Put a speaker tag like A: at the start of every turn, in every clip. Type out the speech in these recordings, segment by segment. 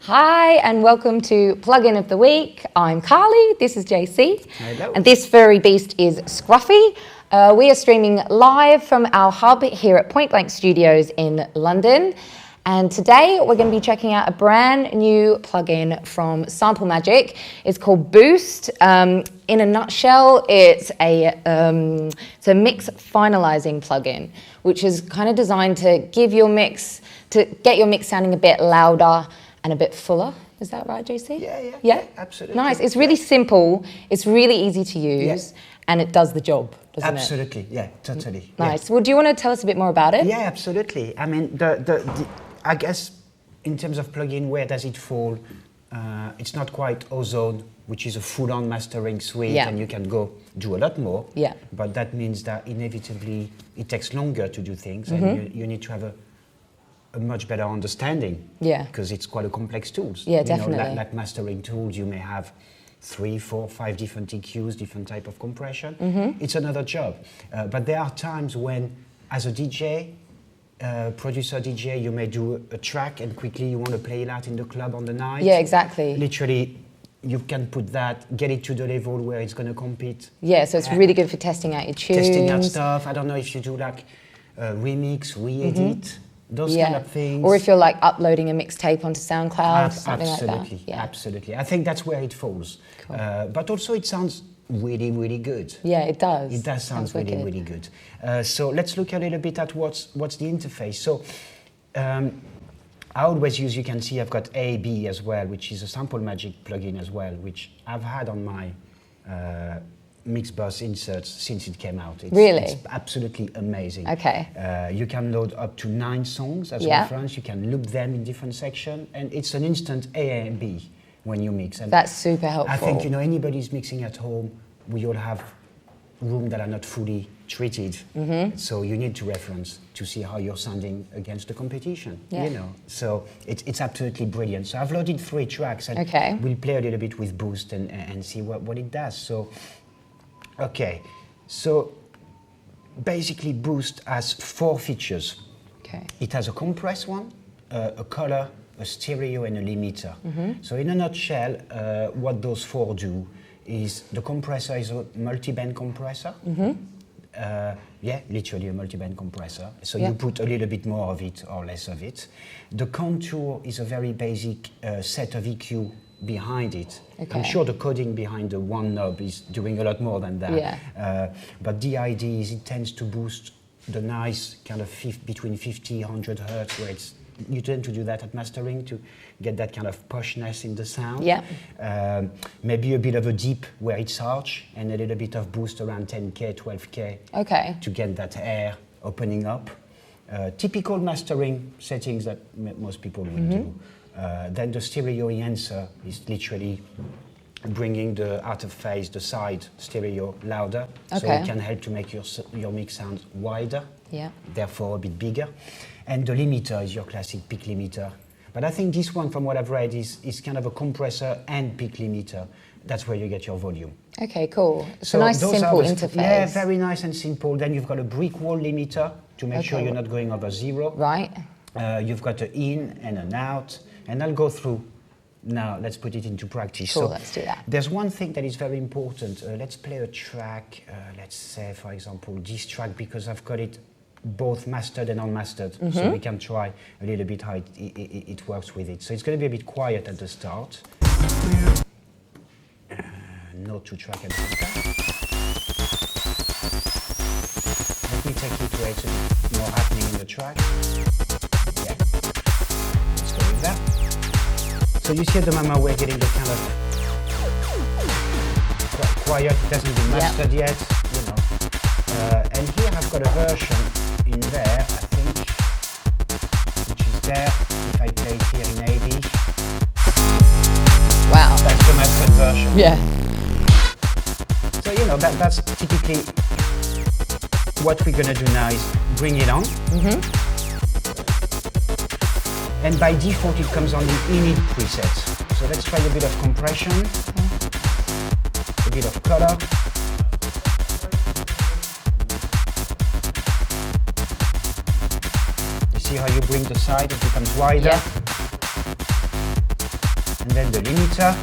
A: Hi, and welcome to Plugin of the Week. I'm Carly, this is JC.
B: Hello.
A: And this furry beast is Scruffy. We are streaming live from our hub here at Point Blank Studios in London. And today we're going to be checking out a brand new plugin from Samplemagic. It's called Boost. In a nutshell, it's a mix finalizing plugin, which is kind of designed to get your mix sounding a bit louder and a bit fuller. Is that right, JC?
B: Yeah, absolutely.
A: Nice. It's really simple. It's really easy to use, and it does the job, doesn't it?
B: Absolutely. Yeah, totally.
A: Nice. Well, do you want to tell us a bit more about it?
B: Yeah, absolutely. I mean, I guess in terms of plugin, where does it fall? It's not quite Ozone, which is a full-on mastering suite, and you can go do a lot more.
A: Yeah.
B: But that means that inevitably it takes longer to do things, and you need to have a much better understanding, because it's quite a complex tools.
A: Yeah, definitely.
B: You know, like mastering tools, you may have 3, 4, 5 different EQs, different type of compression. It's another job. But there are times when, as a DJ, producer DJ, you may do a track and quickly you want to play it out in the club on the night.
A: Yeah, exactly.
B: Literally, you can put that, get it to the level where it's going to compete.
A: Yeah, so it's really good for testing out your tunes.
B: Testing out stuff. I don't know if you do like remix, re-edit. Those kind of things.
A: Or if you're like uploading a mixtape onto SoundCloud, something
B: absolutely,
A: like that. Yeah.
B: Absolutely. I think that's where it falls.
A: Cool.
B: But also it sounds really, really good.
A: Yeah, it does.
B: It does sound really, really good. So let's look a little bit at what's the interface. So I always use, you can see I've got A/B as well, which is a Samplemagic plugin as well, which I've had on my mix bus inserts since it came out. It's absolutely amazing.
A: Okay.
B: You can load up to 9 songs as reference. You can loop them in different sections, and it's an instant A and B when you mix. And
A: that's super helpful.
B: I think, you know, anybody's mixing at home, we all have rooms that are not fully treated. So you need to reference to see how you're sounding against the competition. You know, so it's absolutely brilliant. So I've loaded 3 tracks, and we'll play a little bit with Boost and see what it does. So. Okay, so basically Boost has 4 features.
A: Okay.
B: It has a compressed one, a color, a stereo, and a limiter. So in a nutshell, what those 4 do is the compressor is a multi-band compressor. Literally a multi-band compressor. So you put a little bit more of it or less of it. The contour is a very basic set of EQ behind it. I'm sure the coding behind the one knob is doing a lot more than that. But the idea is it tends to boost the nice kind of between 50, 100 hertz, where you tend to do that at mastering to get that kind of poshness in the sound. Maybe a bit of a deep where it's harsh, and a little bit of boost around 10K, 12K to get that air opening up. Typical mastering settings that most people will do. Then the stereo enhancer is literally bringing the out of phase, the side stereo louder, so it can help to make your mix sound wider, therefore a bit bigger. And the limiter is your classic peak limiter. But I think this one, from what I've read, is kind of a compressor and peak limiter. That's where you get your volume.
A: Okay, cool. It's a nice, simple interface.
B: Yeah, very nice and simple. Then you've got a brick wall limiter to make sure you're not going over 0.
A: Right.
B: You've got an in and an out. And I'll go through now. Let's put it into practice.
A: Cool,
B: so
A: let's do that.
B: There's one thing that is very important. Let's play a track. Let's say, for example, this track, because I've got it both mastered and unmastered. So we can try a little bit how it works with it. So it's going to be a bit quiet at the start. No 2-track at the start. Let me take it where it's a bit more happening in the track. Let's go with that. So you see at the moment we're getting the kind of quite quiet, it hasn't been mastered yet, you know. And here I've got a version in there, I think, which is there. If I play it here in A/B.
A: Wow.
B: That's the mastered version.
A: Yeah.
B: So, you know, that's typically what we're going to do now is bring it on. And by default, it comes on the init preset. So let's try a bit of compression. A bit of color. You see how you bring the side, it becomes wider.
A: Yeah.
B: And then the limiter.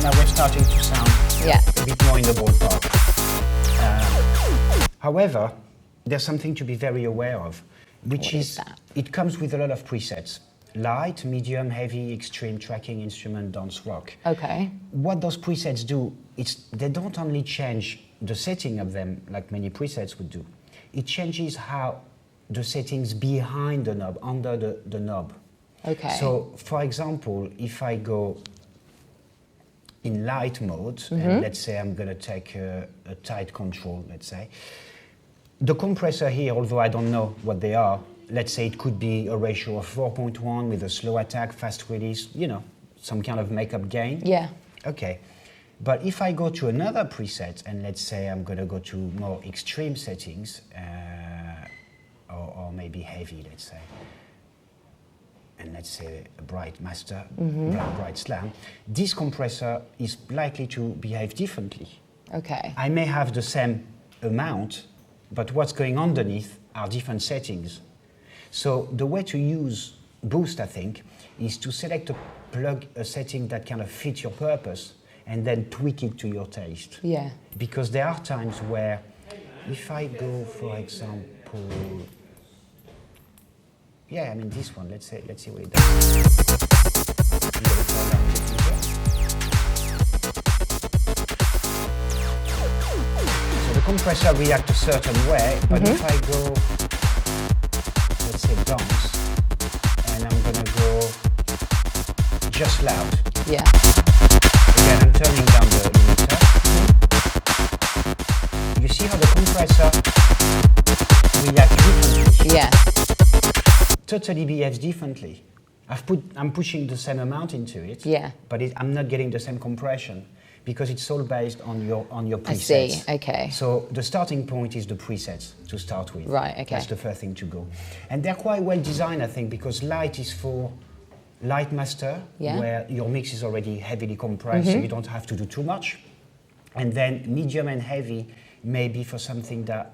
B: Now we're starting to sound a bit more in the ballpark. However, there's something to be very aware of, which is
A: that?
B: It comes with a lot of presets. Light, medium, heavy, extreme, tracking, instrument, dance, rock.
A: Okay.
B: What those presets do, they don't only change the setting of them like many presets would do. It changes how the settings behind the knob, under the knob.
A: Okay.
B: So, for example, if I go in light mode, and let's say I'm going to take a tight control, let's say, the compressor here, although I don't know what they are, let's say it could be a ratio of 4.1 with a slow attack, fast release, you know, some kind of makeup gain.
A: Yeah.
B: Okay. But if I go to another preset, and let's say I'm going to go to more extreme settings, or maybe heavy, let's say, and let's say a bright master, bright slam, this compressor is likely to behave differently.
A: Okay.
B: I may have the same amount, but what's going underneath are different settings. So the way to use Boost, I think, is to select a setting that kind of fits your purpose and then tweak it to your taste.
A: Yeah.
B: Because there are times where, if I go, for example, yeah, I mean this one, let's see what it does. I'm gonna turn down the speaker. So the compressor reacts a certain way, but if I go, let's say dance, and I'm gonna go just loud.
A: Yeah.
B: Again, I'm turning down the limiter. You see how the compressor reacts differently?
A: Yeah.
B: Totally behaves differently. I'm pushing the same amount into it, but I'm not getting the same compression because it's all based on your presets.
A: I see, okay.
B: So the starting point is the presets to start with.
A: Right, okay.
B: That's the first thing to go. And they're quite well designed, I think, because light is for light master, where your mix is already heavily compressed, so you don't have to do too much. And then medium and heavy may be for something that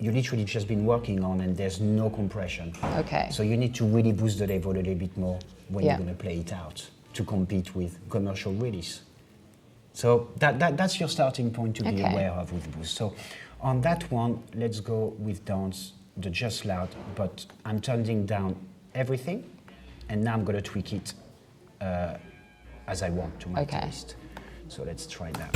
B: you literally just been working on and there's no compression.
A: Okay.
B: So you need to really boost the level a little bit more when you're going to play it out to compete with commercial release. So that's your starting point to be aware of with Boost. So on that one, let's go with dance, the just loud, but I'm turning down everything and now I'm going to tweak it as I want to my taste. So let's try that.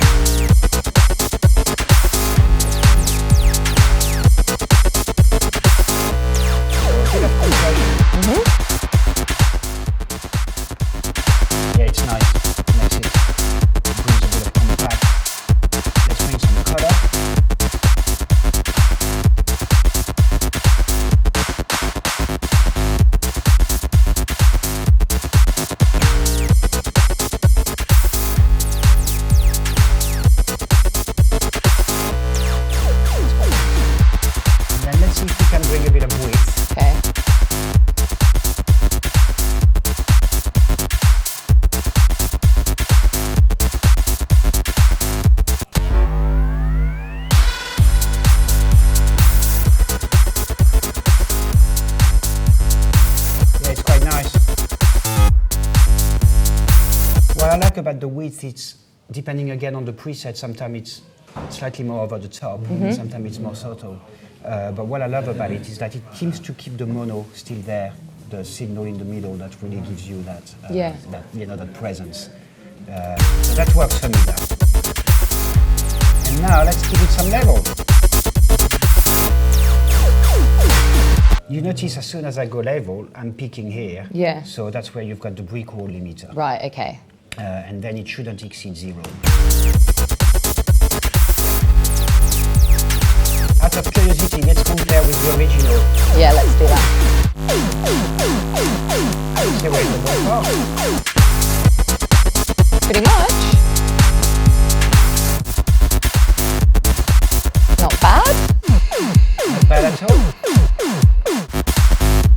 B: Yeah, it's nice. Makes it brings a bit of compact. Let's bring some color. And then let's see if we can bring a bit of width.
A: Okay.
B: What I like about the width, it's depending again on the preset, sometimes it's slightly more over the top, sometimes it's more subtle. But what I love about it is that it seems to keep the mono still there, the signal in the middle that really gives you that, that presence. So that works for me now. And now let's give it some level. You notice as soon as I go level, I'm peaking here.
A: Yeah.
B: So that's where you've got the brick wall limiter.
A: Right, okay.
B: And then it shouldn't exceed 0. Out of curiosity, let's compare with the original.
A: Yeah, let's do that.
B: See where it goes far.
A: Pretty much. Not bad.
B: Not bad at all.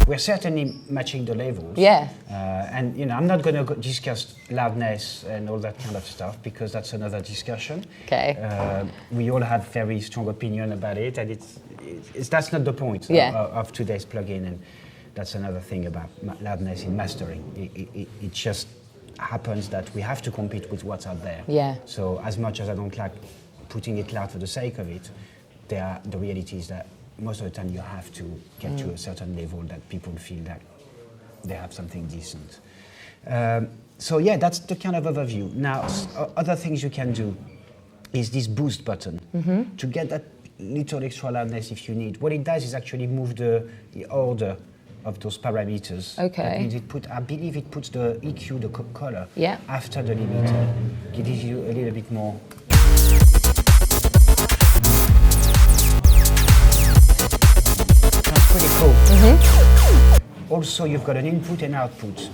B: We're certainly matching the labels.
A: Yeah.
B: And I'm not going to discuss loudness and all that kind of stuff because that's another discussion.
A: Okay.
B: We all have very strong opinion about it, and that's not the point of today's plugin. And that's another thing about loudness in mastering. It just happens that we have to compete with what's out there.
A: Yeah.
B: So as much as I don't like putting it loud for the sake of it, the reality is that most of the time you have to get to a certain level that people feel that they have something decent. So yeah, that's the kind of overview. Now, other things you can do is this boost button to get that little extra loudness if you need. What it does is actually move the order of those parameters.
A: Okay.
B: That means I believe it puts the EQ, the color,
A: yeah,
B: after the limiter. It gives you a little bit more. That's pretty cool. Also, you've got an input and output.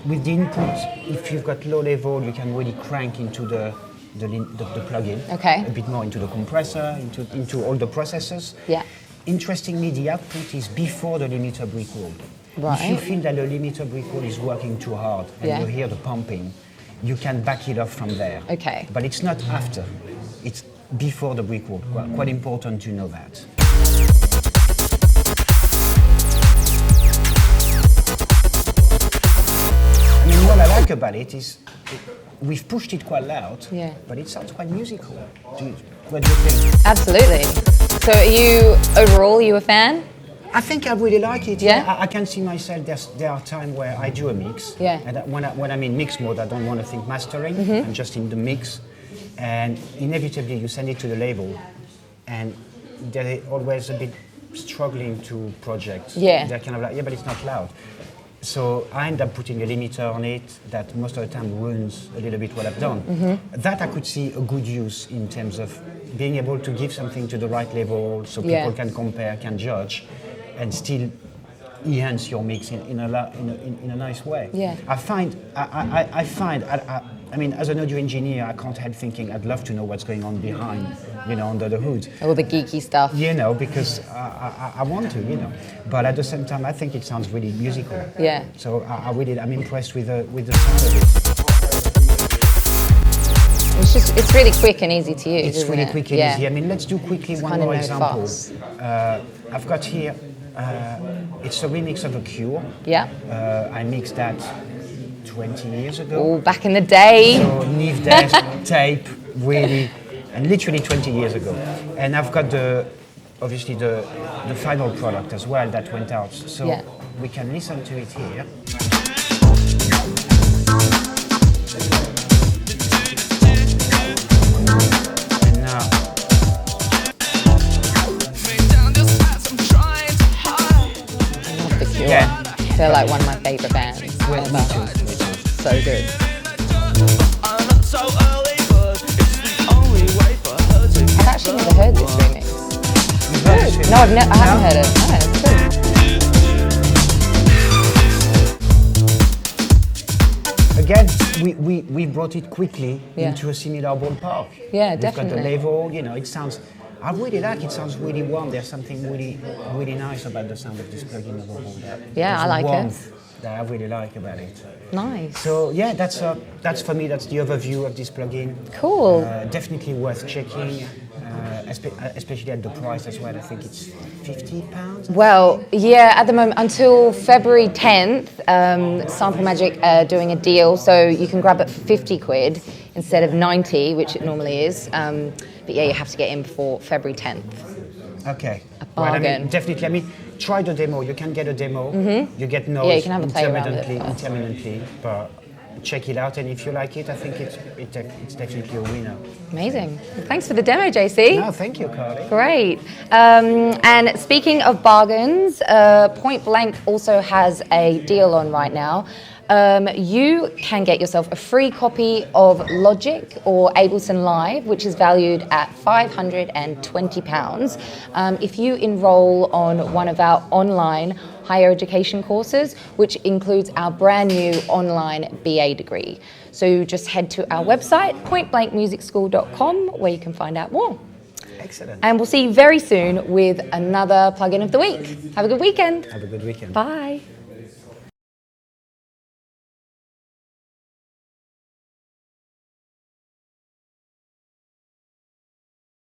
B: With the input, if you've got low level, you can really crank into the plugin.
A: Okay.
B: A bit more into the compressor, into all the processors.
A: Yeah.
B: Interestingly, the output is before the limiter brick wall.
A: Right.
B: If you feel that the limiter brick wall is working too hard and you hear the pumping, you can back it off from there.
A: Okay.
B: But it's not after. It's before the brick wall. Quite important to know that. I mean, what I like about it is we've pushed it quite loud, but it sounds quite musical. What do you think?
A: Absolutely. So overall, you a fan?
B: I think I really like it.
A: Yeah?
B: I can see myself. There are times where I do a mix.
A: Yeah.
B: And when I'm in mix mode, I don't want to think mastering. I'm just in the mix. And inevitably, you send it to the label, and they're always a bit struggling to project.
A: Yeah.
B: They're kind of like, but it's not loud. So I end up putting a limiter on it that most of the time ruins a little bit what I've done. That I could see a good use in terms of being able to give something to the right level so people can compare, can judge, and still enhance your mix in a nice way.
A: Yeah.
B: I mean, as an audio engineer, I can't help thinking I'd love to know what's going on behind, under the hood.
A: All the geeky stuff.
B: Because I want to, But at the same time, I think it sounds really musical.
A: Yeah.
B: So I'm impressed with the sound of it.
A: It's really quick and easy to use.
B: It's really quick and easy. I mean, let's do quickly one more example. I've got here. It's a remix of a Cure.
A: Yeah.
B: I mixed that 20 years ago.
A: Oh, back in the day.
B: So Neve Desk tape, really, and literally 20 years ago. And I've got obviously the final product as well that went out. So we can listen to it here. And now.
A: I love the Cure.
B: Yeah.
A: They're like one of my favourite bands ever. So good. I've actually never heard this remix. No, I haven't heard it. No, it's
B: good. Again, we brought it quickly into a similar ballpark.
A: Yeah,
B: We've
A: definitely.
B: got the level, it sounds. I really like it. Sounds really warm. There's something really, really nice about the sound of this plugin overall.
A: Yeah, I like it.
B: That I really like about it.
A: Nice.
B: So yeah, that's for me. That's the overview of this plugin.
A: Cool.
B: Definitely worth checking, especially at the price as well. I think it's £50.
A: Well, yeah, at the moment until February 10th, Samplemagic are doing a deal, so you can grab it for 50 quid instead of 90, which it normally is. But yeah, you have to get in before February 10th.
B: Okay.
A: A bargain.
B: Well, definitely. I mean, try the demo. You can get a demo. You get noise
A: you can have a play around with it
B: intermittently, but check it out. And if you like it, I think it's definitely a winner.
A: Amazing. Thanks for the demo, JC.
B: No, thank you, Carly.
A: Great. And speaking of bargains, Point Blank also has a deal on right now. You can get yourself a free copy of Logic or Ableton Live, which is valued at £520 if you enroll on one of our online higher education courses, which includes our brand new online BA degree. So just head to our website, pointblankmusicschool.com, where you can find out more.
B: Excellent.
A: And we'll see you very soon with another plugin of the week. Have a good weekend.
B: Have a good weekend.
A: Bye.